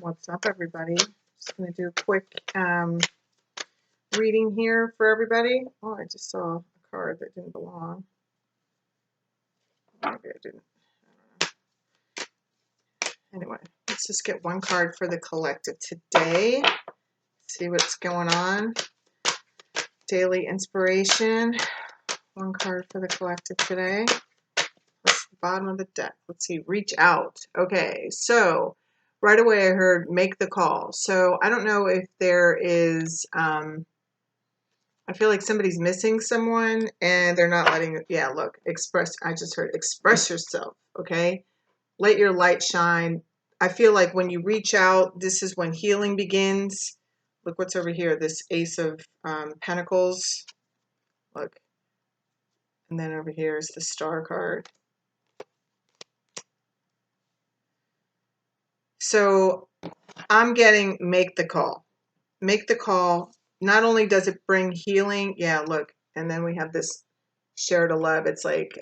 What's up, everybody? Just going to do a quick reading here for everybody. Oh, I just saw a card that didn't belong. Maybe I didn't. I don't know. Anyway, let's just get one card for the collective today. See what's going on. Daily inspiration. One card for the collective today. That's the bottom of the deck. Let's see. Reach out. Okay, so right away I heard make the call. So I don't know if there is, I feel like somebody's missing someone and they're not letting, yeah, look, express, I just heard express yourself, okay? Let your light shine. I feel like when you reach out, this is when healing begins. Look what's over here, this Ace of Pentacles. Look. And then over here is the Star card. So I'm getting make the call. Make the call. Not only does it bring healing, yeah, look, and then we have this share to love. It's like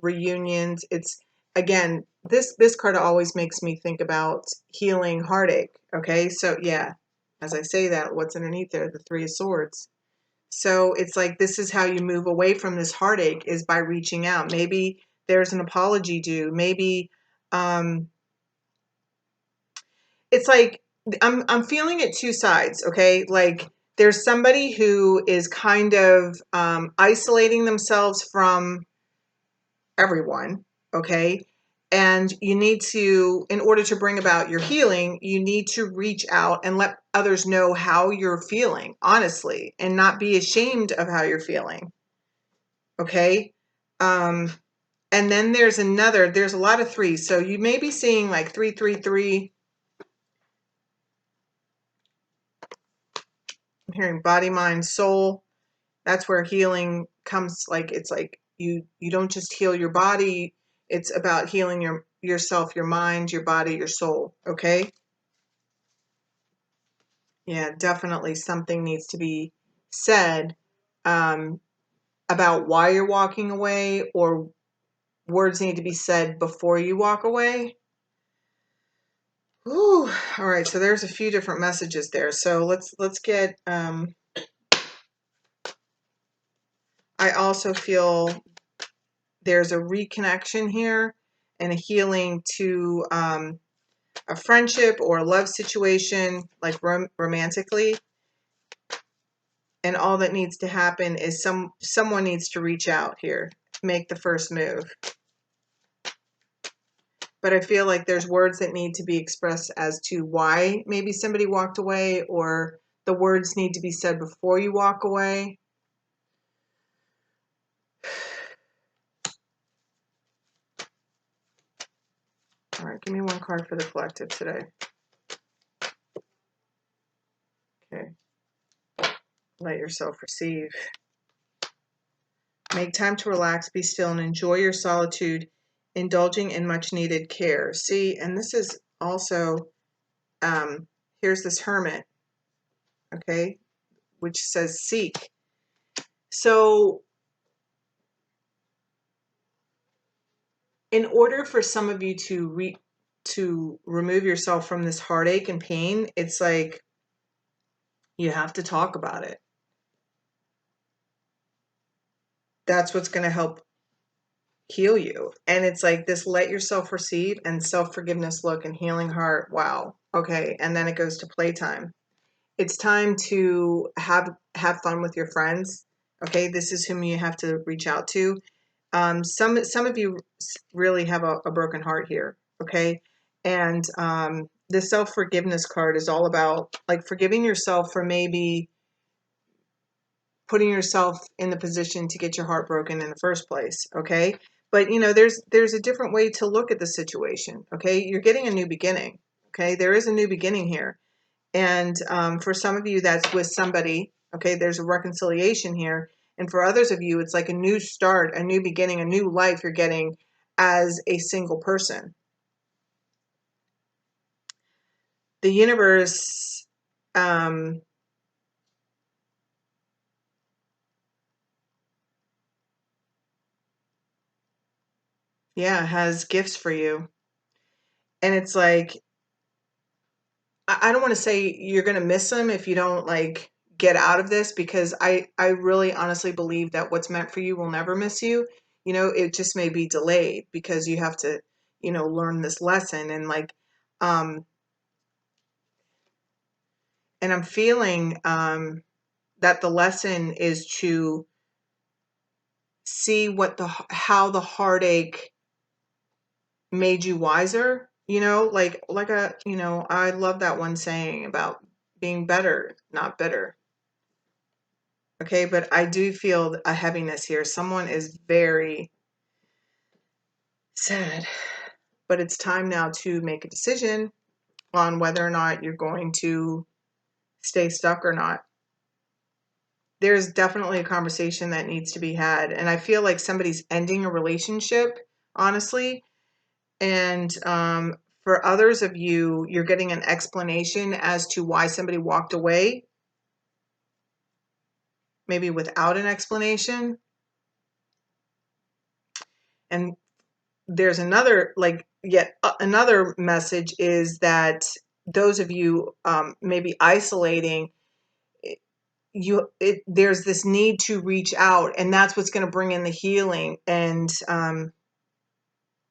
reunions. It's, again, this card always makes me think about healing heartache. Okay, so yeah, as I say that, what's underneath there? The Three of Swords. So it's like this is how you move away from this heartache, is by reaching out. Maybe there's an apology due. Maybe it's like I'm feeling it two sides, okay? Like there's somebody who is kind of isolating themselves from everyone, okay? And you need to, in order to bring about your healing, you need to reach out and let others know how you're feeling, honestly, and not be ashamed of how you're feeling, okay? And then there's a lot of threes. So you may be seeing like 333. I'm hearing body, mind, soul. That's where healing comes. Like it's like you don't just heal your body, it's about healing yourself, your mind, your body, your soul, okay? Yeah, definitely something needs to be said about why you're walking away, or words need to be said before you walk away. Ooh, all right, so there's a few different messages there. So let's get I also feel there's a reconnection here and a healing to a friendship or a love situation, like romantically. And all that needs to happen is someone needs to reach out here, make the first move. But I feel like there's words that need to be expressed as to why maybe somebody walked away, or the words need to be said before you walk away. All right, give me one card for the collective today. Okay. Let yourself receive. Make time to relax, be still, and enjoy your solitude, indulging in much needed care. See, and this is also, here's this hermit, okay, which says seek. So in order for some of you to remove yourself from this heartache and pain, it's like you have to talk about it. That's what's going to help heal you. And it's like this let yourself receive and self-forgiveness look and healing heart. Wow. Okay. And then it goes to playtime. It's time to have fun with your friends. Okay. This is whom you have to reach out to. Some of you really have a broken heart here. Okay. And the self-forgiveness card is all about like forgiving yourself for maybe putting yourself in the position to get your heart broken in the first place. Okay. But you know, there's a different way to look at the situation. Okay. You're getting a new beginning. Okay. There is a new beginning here. And for some of you, that's with somebody. Okay. There's a reconciliation here. And for others of you, it's like a new start, a new beginning, a new life you're getting as a single person. The universe, yeah, has gifts for you. And it's like I don't want to say you're going to miss them if you don't like get out of this, because I really honestly believe that what's meant for you will never miss you. You know, it just may be delayed because you have to, you know, learn this lesson. And like, um, and I'm feeling that the lesson is to see what how the heartache made you wiser, you know, like a, you know, I love that one saying about being better, not bitter. Okay, but I do feel a heaviness here. Someone is very sad, but it's time now to make a decision on whether or not you're going to stay stuck or not. There's definitely a conversation that needs to be had, and I feel like somebody's ending a relationship, honestly. And for others of you, you're getting an explanation as to why somebody walked away, maybe without an explanation. And there's another, like, yet another message is that those of you maybe isolating, there's this need to reach out, and that's what's going to bring in the healing. And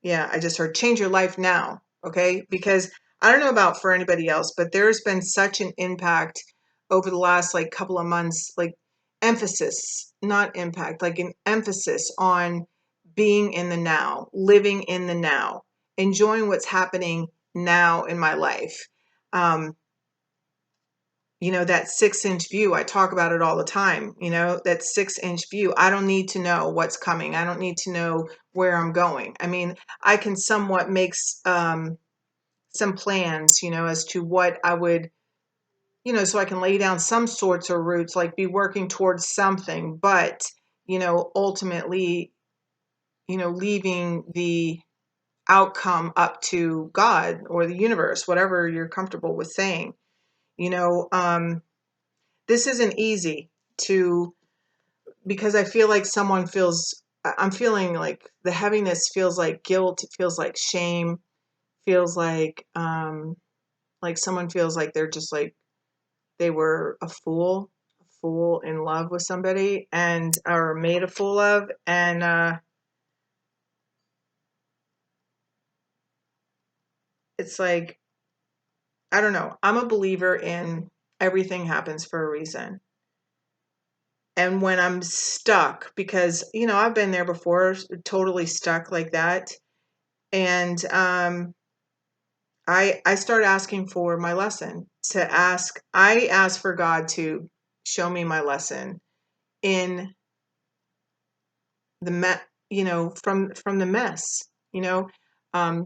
yeah, I just heard change your life now. Okay. Because I don't know about for anybody else, but there's been such an impact over the last like couple of months, like emphasis, not impact, like an emphasis on being in the now, living in the now, enjoying what's happening now in my life. Um, you know, that 6-inch view, I talk about it all the time, you know, that 6-inch view. I don't need to know what's coming. I don't need to know where I'm going. I mean, I can somewhat make some plans, you know, as to what I would, you know, so I can lay down some sorts of routes, like be working towards something, but, you know, ultimately, you know, leaving the outcome up to God or the universe, whatever you're comfortable with saying, you know. This isn't easy to, because I feel like someone feels, I'm feeling like the heaviness feels like guilt, it feels like shame, feels like someone feels like they're just like they were a fool in love with somebody and are made a fool of. And it's like, I don't know. I'm a believer in everything happens for a reason. And when I'm stuck, because, you know, I've been there before, totally stuck like that. And I start asking for my lesson, I ask for God to show me my lesson in the you know, from the mess, you know.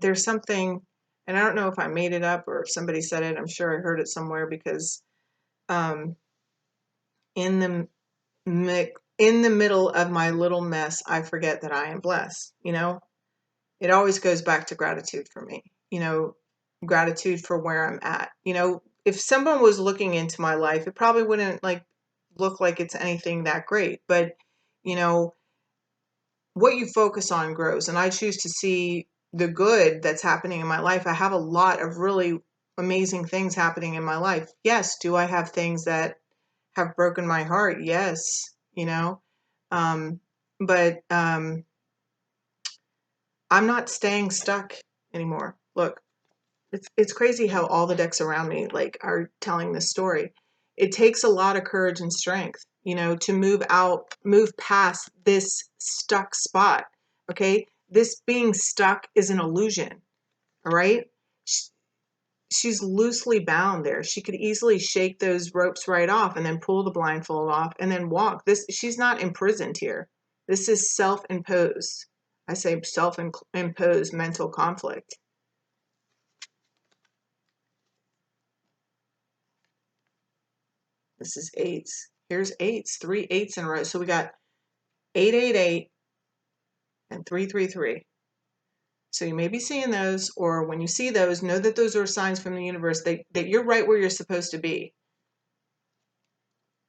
There's something, and I don't know if I made it up or if somebody said it. I'm sure I heard it somewhere, because um, in the in the middle of my little mess, I forget that I am blessed. You know, it always goes back to gratitude for me. You know, gratitude for where I'm at. You know, if someone was looking into my life, it probably wouldn't like look like it's anything that great. But you know, what you focus on grows, and I choose to see the good that's happening in my life. I have a lot of really amazing things happening in my life. Yes, do I have things that have broken my heart? Yes, you know. Um, but I'm not staying stuck anymore. Look, it's crazy how all the decks around me like are telling this story. It takes a lot of courage and strength, you know, to move past this stuck spot. Okay? This being stuck is an illusion, all right? She's loosely bound there. She could easily shake those ropes right off and then pull the blindfold off and then walk. This She's not imprisoned here. This is self-imposed. I say self-imposed mental conflict. This is eights. Here's eights, 3 8s in a row. So we got 8 8 8 and 3 3 3. So you may be seeing those, or when you see those, know that those are signs from the universe that you're right where you're supposed to be.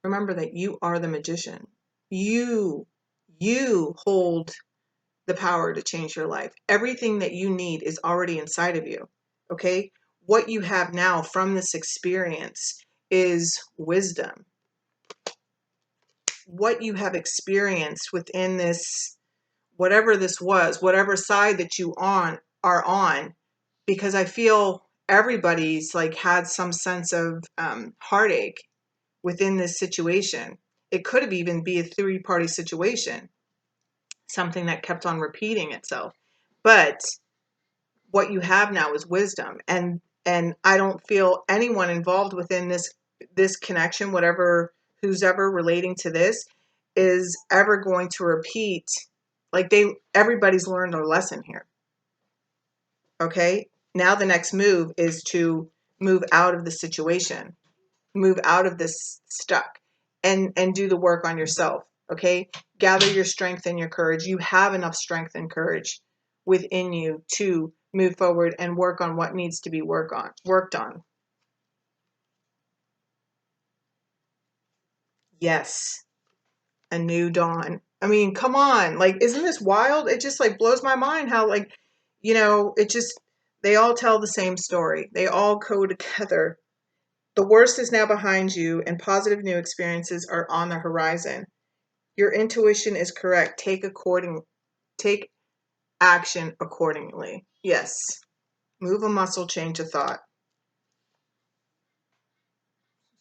Remember that you are the magician. You, you hold the power to change your life. Everything that you need is already inside of you. Okay? what you have now from this experience is wisdom. What you have experienced within this, whatever this was, whatever side that you are on, because I feel everybody's like had some sense of heartache within this situation. It could have even be a three-party situation, something that kept on repeating itself. But what you have now is wisdom, and I don't feel anyone involved within this connection, whatever, who's ever relating to this, is ever going to repeat. Like, everybody's learned a lesson here. Okay, now the next move is to move out of the situation, move out of this stuck, and do the work on yourself. Okay, gather your strength and your courage. You have enough strength and courage within you to move forward and work on what needs to be worked on. Yes, a new dawn. I mean, come on. Like, isn't this wild? It just like blows my mind how, like, it just, they all tell the same story. They all go together. The worst is now behind you and positive new experiences are on the horizon. Your intuition is correct. Take action accordingly. Yes. Move a muscle, change a thought.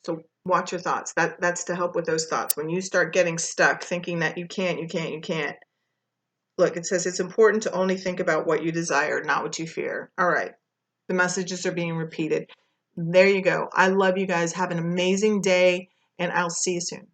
So watch your thoughts. That's to help with those thoughts. When you start getting stuck thinking that you can't. Look, it says it's important to only think about what you desire, not what you fear. All right. The messages are being repeated. There you go. I love you guys. Have an amazing day, and I'll see you soon.